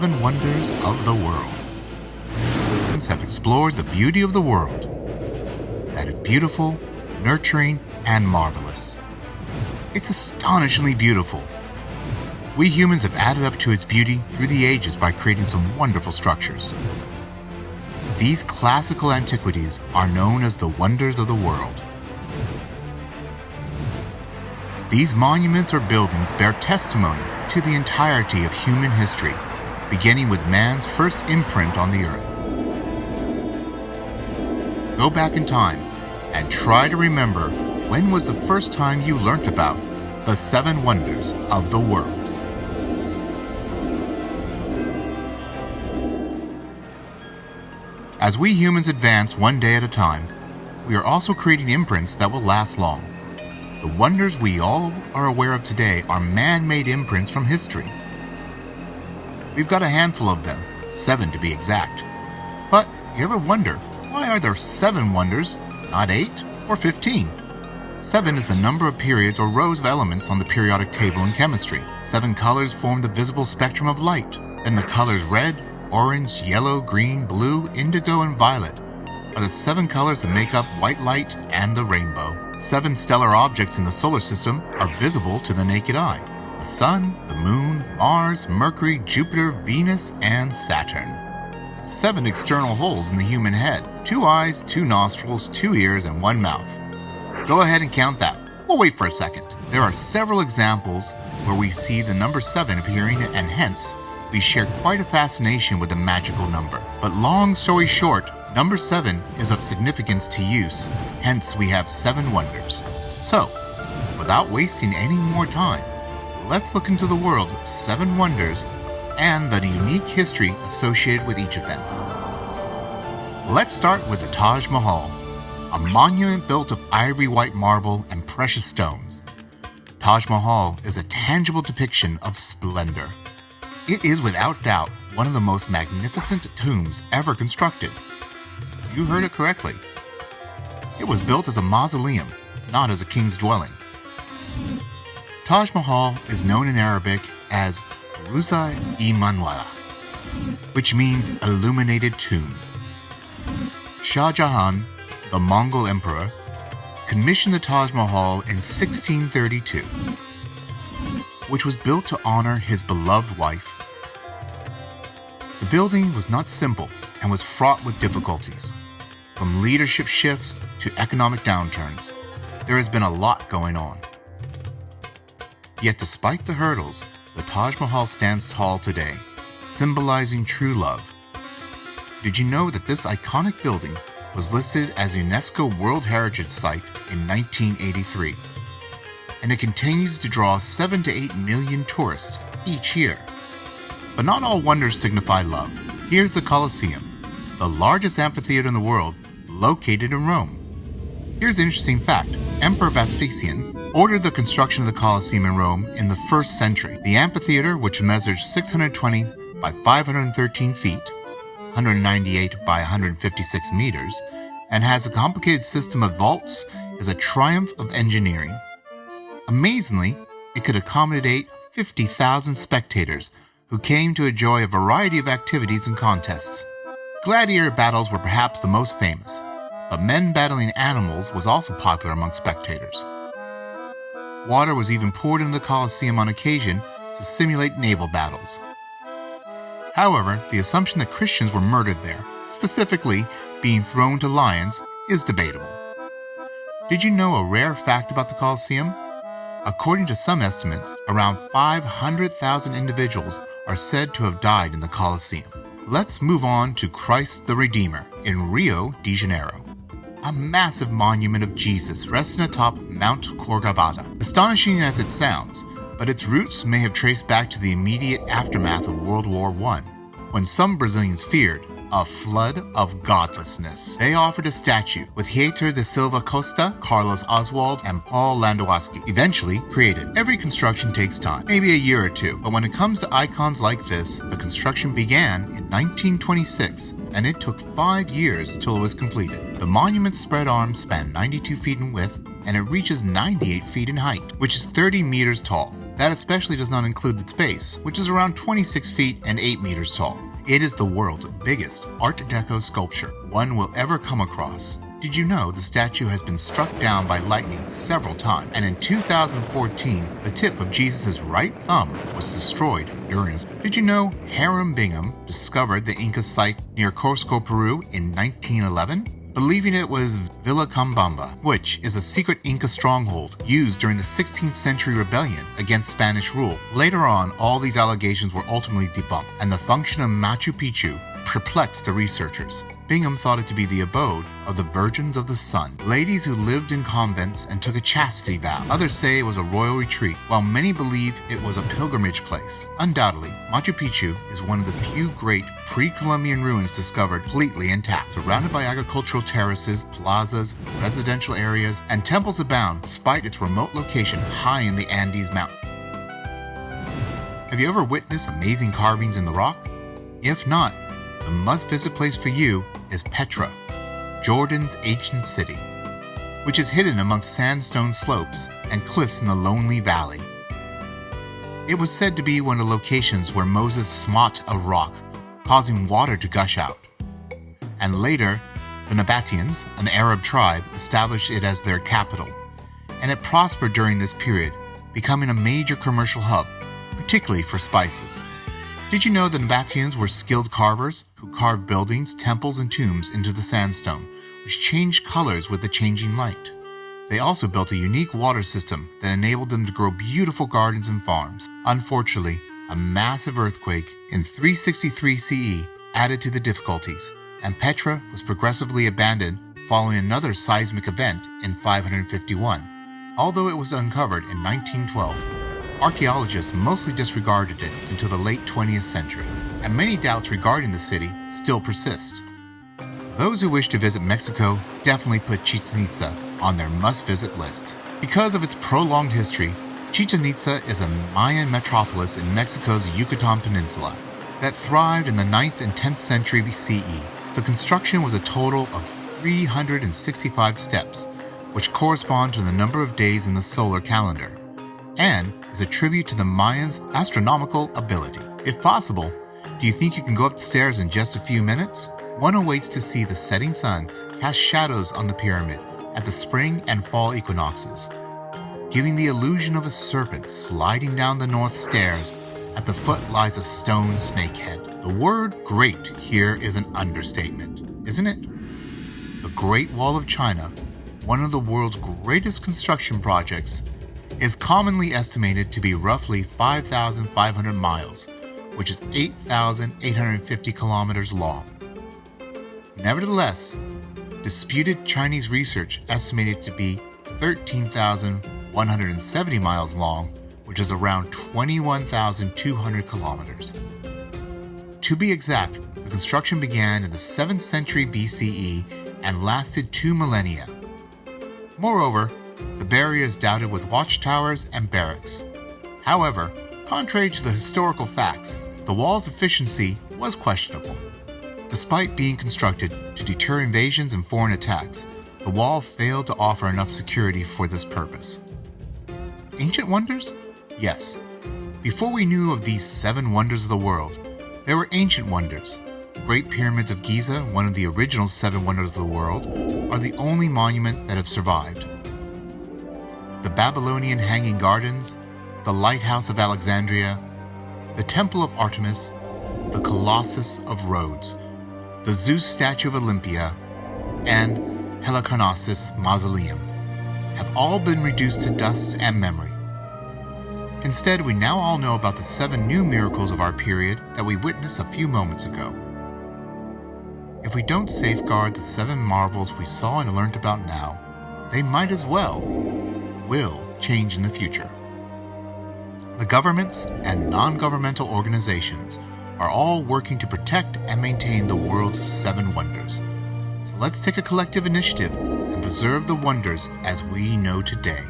seven wonders of the world. Humans have explored the beauty of the world. That is beautiful, nurturing, and marvelous. It's astonishingly beautiful. We humans have added up to its beauty through the ages by creating some wonderful structures. These classical antiquities are known as the wonders of the world. These monuments or buildings bear testimony to the entirety of human history, beginning with man's first imprint on the earth. Go back in time and try to remember when was the first time you learnt about the seven wonders of the world. As we humans advance one day at a time, we are also creating imprints that will last long. The wonders we all are aware of today are man-made imprints from history. We've got a handful of them, 7 to be exact. But you ever wonder, why are there 7 wonders, not 8 or 15? 7 is the number of periods or rows of elements on the periodic table in chemistry. 7 colors form the visible spectrum of light. Then the colors red, orange, yellow, green, blue, indigo, and violet are the 7 colors that make up white light and the rainbow. 7 stellar objects in the solar system are visible to the naked eye: the Sun, the Moon, Mars, Mercury, Jupiter, Venus, and Saturn. 7 external holes in the human head: 2 eyes, 2 nostrils, 2 ears, and 1 mouth. Go ahead and count that. We'll wait for a second. There are several examples where we see the number 7 appearing, and hence we share quite a fascination with the magical number. But long story short, number 7 is of significance to use, hence we have 7 wonders. So, without wasting any more time, let's look into the world's 7 wonders and the unique history associated with each of them. Let's start with the Taj Mahal, a monument built of ivory white marble and precious stones. Taj Mahal is a tangible depiction of splendor. It is without doubt one of the most magnificent tombs ever constructed. You heard it correctly. It was built as a mausoleum, not as a king's dwelling. Taj Mahal is known in Arabic as Ruza-i-Manwara, which means illuminated tomb. Shah Jahan, the Mongol emperor, commissioned the Taj Mahal in 1632, which was built to honor his beloved wife. The building was not simple and was fraught with difficulties. From leadership shifts to economic downturns, there has been a lot going on. Yet despite the hurdles, the Taj Mahal stands tall today, symbolizing true love. Did you know that this iconic building was listed as UNESCO World Heritage Site in 1983? And it continues to draw 7 to 8 million tourists each year. But not all wonders signify love. Here's the Colosseum, the largest amphitheater in the world, located in Rome. Here's an interesting fact. Emperor Vespasian ordered the construction of the Colosseum in Rome in the 1st century. The amphitheater, which measures 620 by 513 feet, 198 by 156 meters, and has a complicated system of vaults, is a triumph of engineering. Amazingly, it could accommodate 50,000 spectators who came to enjoy a variety of activities and contests. Gladiator battles were perhaps the most famous, but men battling animals was also popular among spectators. Water was even poured into the Colosseum on occasion to simulate naval battles. However, the assumption that Christians were murdered there, specifically being thrown to lions, is debatable. Did you know a rare fact about the Colosseum? According to some estimates, around 500,000 individuals are said to have died in the Colosseum. Let's move on to Christ the Redeemer in Rio de Janeiro. A massive monument of Jesus resting atop Mount Corcovado. Astonishing as it sounds, but its roots may have traced back to the immediate aftermath of World War I, when some Brazilians feared a flood of godlessness. They offered a statue with Heitor da Silva Costa, Carlos Oswald, and Paul Landowski eventually created. Every construction takes time, maybe a year or two, but when it comes to icons like this, the construction began in 1926, and it took 5 years till it was completed. The monument's spread arms span 92 feet in width, and it reaches 98 feet in height, which is 30 meters tall. That especially does not include its base, which is around 26 feet and 8 meters tall. It is the world's biggest Art Deco sculpture one will ever come across. Did you know the statue has been struck down by lightning several times, and in 2014, the tip of Jesus' right thumb was destroyed during it. Did you know Hiram Bingham discovered the Inca site near Cusco, Peru in 1911? Believing it was Vilcabamba, which is a secret Inca stronghold used during the 16th century rebellion against Spanish rule. Later on, all these allegations were ultimately debunked, and the function of Machu Picchu perplexed the researchers. Bingham thought it to be the abode of the Virgins of the Sun, ladies who lived in convents and took a chastity vow. Others say it was a royal retreat, while many believe it was a pilgrimage place. Undoubtedly, Machu Picchu is one of the few great pre-Columbian ruins discovered completely intact, surrounded by agricultural terraces, plazas, residential areas, and temples abound despite its remote location high in the Andes Mountain. Have you ever witnessed amazing carvings in the rock? If not, the must-visit place for you is Petra, Jordan's ancient city, which is hidden amongst sandstone slopes and cliffs in the lonely valley. It was said to be one of the locations where Moses smote a rock, causing water to gush out. And later, the Nabateans, an Arab tribe, established it as their capital, and it prospered during this period, becoming a major commercial hub, particularly for spices. Did you know the Nabateans were skilled carvers who carved buildings, temples, and tombs into the sandstone, which changed colors with the changing light? They also built a unique water system that enabled them to grow beautiful gardens and farms. Unfortunately, a massive earthquake in 363 CE added to the difficulties, and Petra was progressively abandoned following another seismic event in 551. Although it was uncovered in 1912, archaeologists mostly disregarded it until the late 20th century, and many doubts regarding the city still persist. Those who wish to visit Mexico definitely put Chichén Itzá on their must-visit list. Because of its prolonged history, Chichén Itzá is a Mayan metropolis in Mexico's Yucatan Peninsula that thrived in the 9th and 10th century CE. The construction was a total of 365 steps, which correspond to the number of days in the solar calendar, and is a tribute to the Mayans' astronomical ability. If possible, do you think you can go up the stairs in just a few minutes? One awaits to see the setting sun cast shadows on the pyramid at the spring and fall equinoxes, giving the illusion of a serpent sliding down the north stairs. At the foot lies a stone snakehead. The word great here is an understatement, isn't it? The Great Wall of China, one of the world's greatest construction projects, is commonly estimated to be roughly 5,500 miles, which is 8,850 kilometers long. Nevertheless, disputed Chinese research estimated it to be 13,170 miles long, which is around 21,200 kilometers. To be exact, the construction began in the 7th century BCE and lasted 2 millennia. Moreover, the barrier is dotted with watchtowers and barracks. However, contrary to the historical facts, the wall's efficiency was questionable. Despite being constructed to deter invasions and foreign attacks, the wall failed to offer enough security for this purpose. Ancient wonders? Yes. Before we knew of these 7 wonders of the world, there were ancient wonders. Great Pyramids of Giza, one of the original 7 wonders of the world, are the only monument that have survived. The Babylonian Hanging Gardens, the Lighthouse of Alexandria, the Temple of Artemis, the Colossus of Rhodes, the Zeus statue of Olympia, and Halicarnassus Mausoleum have all been reduced to dust and memory. Instead, we now all know about the 7 new miracles of our period that we witnessed a few moments ago. If we don't safeguard the 7 marvels we saw and learned about now, they might as well will change in the future. The governments and non-governmental organizations are all working to protect and maintain the world's 7 wonders. So let's take a collective initiative and preserve the wonders as we know today.